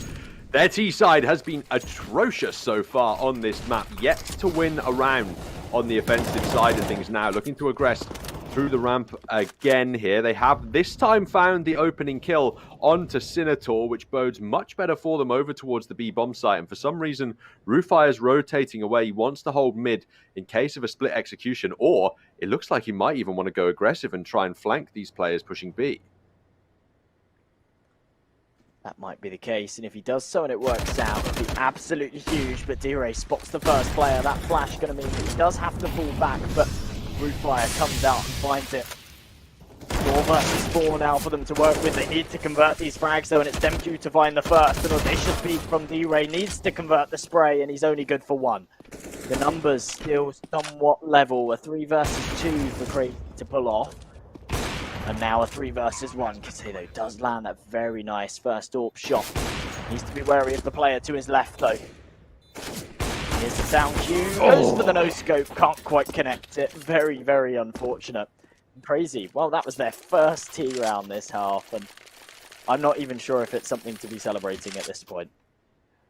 their T side has been atrocious so far on this map, yet to win a round on the offensive side of things now. Looking to aggress through the ramp again here. They have this time found the opening kill onto Senator, which bodes much better for them over towards the B bomb site. And for some reason, Roofire's rotating away. He wants to hold mid in case of a split execution, or it looks like he might even want to go aggressive and try and flank these players pushing B. That might be the case, and if he does so and it works out, it'll be absolutely huge, but D-Ray spots the first player. That flash going to mean he does have to fall back, but Roofire comes out and finds it. 4 versus 4 now for them to work with. They need to convert these frags though, and it's Demq to find the first. An audacious peek from D-Ray, needs to convert the spray, and he's only good for 1. The numbers still somewhat level. A 3 versus 2 for Crazy to pull off. And now a 3 versus 1. Katero does land that very nice first AWP shot. Needs to be wary of the player to his left though. Here's the down cue. Goes for the no scope. Can't quite connect it. Very, very unfortunate. Crazy. Well, that was their first T round this half, and I'm not even sure if it's something to be celebrating at this point.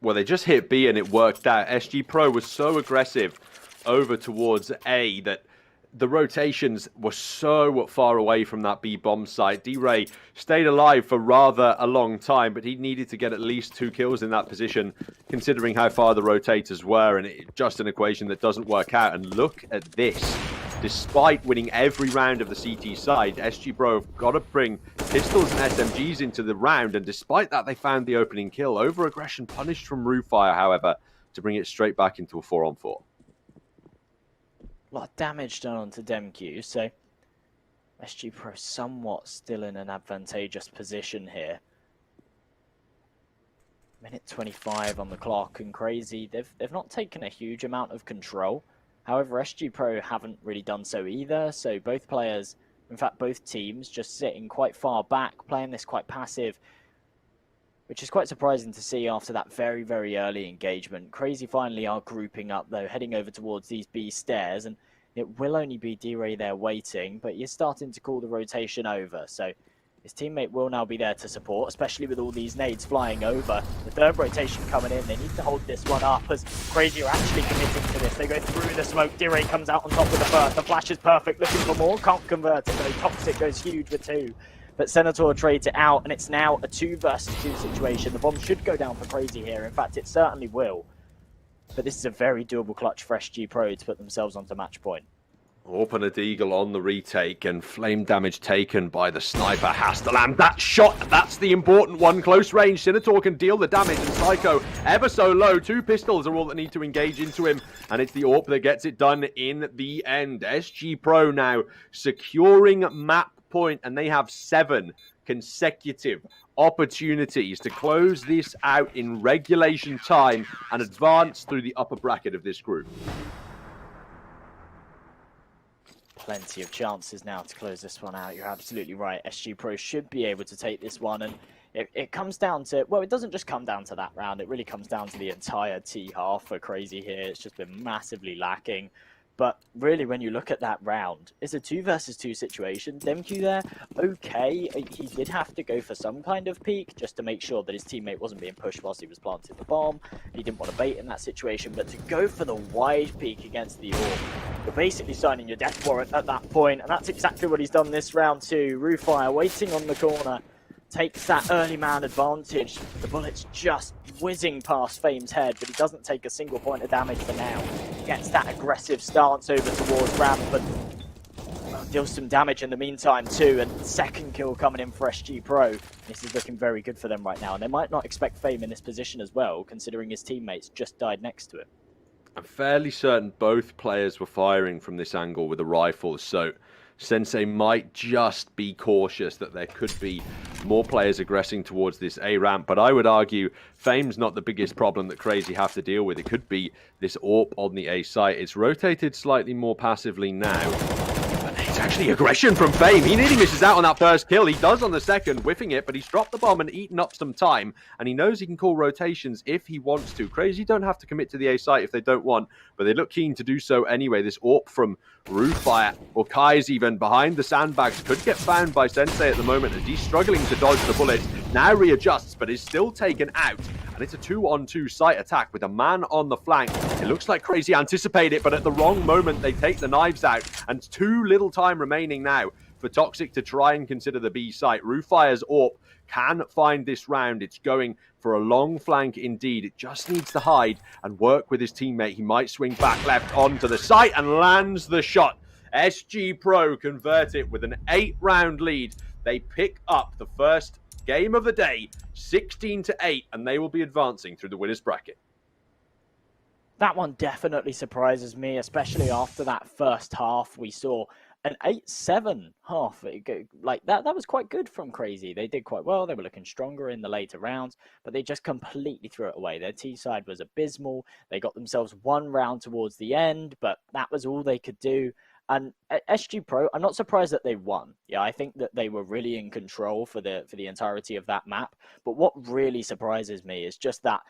Well, they just hit B and it worked out. SG.PRO was so aggressive over towards A that the rotations were so far away from that B bomb site. D-Ray stayed alive for rather a long time, but he needed to get at least 2 kills in that position, considering how far the rotators were, and just an equation that doesn't work out. And look at this. Despite winning every round of the CT side, SG.PRO have got to bring pistols and SMGs into the round, and despite that, they found the opening kill. Over-aggression punished from Roofire, however, to bring it straight back into a 4-on-4. A lot of damage done onto Demq, so SG.PRO somewhat still in an advantageous position here. Minute 25 on the clock, and Crazy, they've not taken a huge amount of control. However, SG.PRO haven't really done so either, so both players, in fact both teams, just sitting quite far back, playing this quite passive, which is quite surprising to see after that very, very early engagement. Crazy finally are grouping up though, heading over towards these B stairs, and it will only be D-Ray there waiting, but you're starting to call the rotation over, so his teammate will now be there to support, especially with all these nades flying over. The third rotation coming in, they need to hold this one up as Crazy are actually committing to this. They go through the smoke, D-Ray comes out on top with the first, the flash is perfect, looking for more, can't convert it though, Toxic goes huge with 2. But Senator trades it out, and it's now a 2 versus 2 situation. The bomb should go down for Crazy here, in fact it certainly will. But this is a very doable clutch for SG.PRO to put themselves onto match point. Orp and a Deagle on the retake, and flame damage taken by the sniper has to land that shot. That's the important one. Close range, Senator can deal the damage, and Psycho ever so low. 2 pistols are all that need to engage into him, and it's the Orp that gets it done in the end. SG.PRO now securing map point, and they have 7 consecutive opportunities to close this out in regulation time and advance through the upper bracket of this group. Plenty of chances now to close this one out. You're absolutely right. SG.PRO should be able to take this one, and it comes down to, well, it doesn't just come down to that round. It really comes down to the entire T half for Crazy here. It's just been massively lacking. But really, when you look at that round, it's a 2 versus 2 situation. Demq there, okay, he did have to go for some kind of peek just to make sure that his teammate wasn't being pushed whilst he was planting the bomb. He didn't want to bait in that situation, but to go for the wide peek against the Orb, you're basically signing your death warrant at that point, and that's exactly what he's done this round too. Roofire waiting on the corner, takes that early man advantage. The bullet's just whizzing past Fame's head, but he doesn't take a single point of damage for now. Gets that aggressive stance over towards Ramp, but deals some damage in the meantime too, and second kill coming in for SG.PRO. This is looking very good for them right now, and they might not expect Fame in this position as well, considering his teammates just died next to him. I'm fairly certain both players were firing from this angle with the rifles, so Sensei might just be cautious that there could be more players aggressing towards this A ramp, but I would argue Fame's not the biggest problem that Crazy have to deal with. It could be this AWP on the A site. It's rotated slightly more passively now. But it's actually aggression from Fame. He nearly misses out on that first kill. He does on the second, whiffing it, but he's dropped the bomb and eaten up some time, and he knows he can call rotations if he wants to. Crazy don't have to commit to the A site if they don't want, but they look keen to do so anyway. This AWP from Roofire, or Kai's even, behind the sandbags, could get found by Sensei at the moment as he's struggling to dodge the bullets. Now readjusts, but is still taken out. And it's a 2-on-2 site attack with a man on the flank. It looks like Crazy anticipate it, but at the wrong moment they take the knives out. And too little time remaining now for Toxic to try and consider the B site. Roofire's AWP can find this round. It's going for a long flank indeed. It just needs to hide and work with his teammate. He might swing back left onto the site and lands the shot. SG.PRO convert it with an 8-round lead. They pick up the first game of the day, 16-8, and they will be advancing through the winners bracket. That one definitely surprises me, especially after that first half. We saw an 8-7 half. Like that was quite good from Crazy. They did quite well. They were looking stronger in the later rounds, but they just completely threw it away. Their T side was abysmal. They got themselves one round towards the end, but that was all they could do. And SG.PRO, I'm not surprised that they won. Yeah, I think that they were really in control for the entirety of that map. But what really surprises me is just that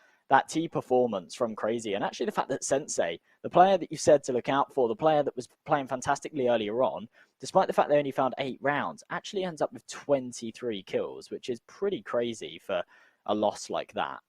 T performance from Crazy, and actually the fact that Sensei, the player that you said to look out for, the player that was playing fantastically earlier on, despite the fact they only found 8 rounds, actually ends up with 23 kills, which is pretty crazy for a loss like that.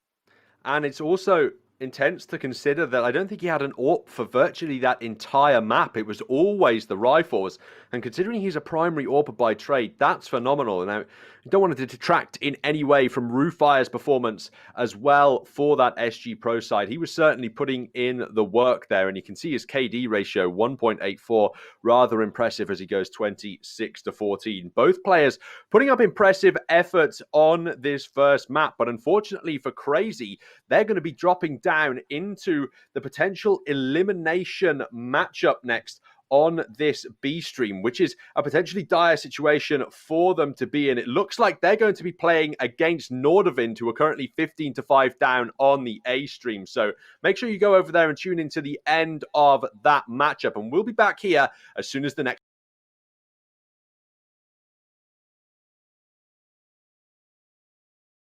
And it's also intense to consider that I don't think he had an AWP for virtually that entire map. It was always the rifles, and considering he's a primary AWPer by trade, that's phenomenal. Now, you don't want to detract in any way from Roofire's performance as well for that SG.PRO side. He was certainly putting in the work there, and you can see his KD ratio 1.84, rather impressive as he goes 26-14. Both players putting up impressive efforts on this first map, but unfortunately for Crazy, they're going to be dropping down into the potential elimination matchup next on this B stream, which is a potentially dire situation for them to be in. It looks like they're going to be playing against Nordavind, who are currently 15-5 down on the A stream. So make sure you go over there and tune into the end of that matchup, and we'll be back here as soon as the next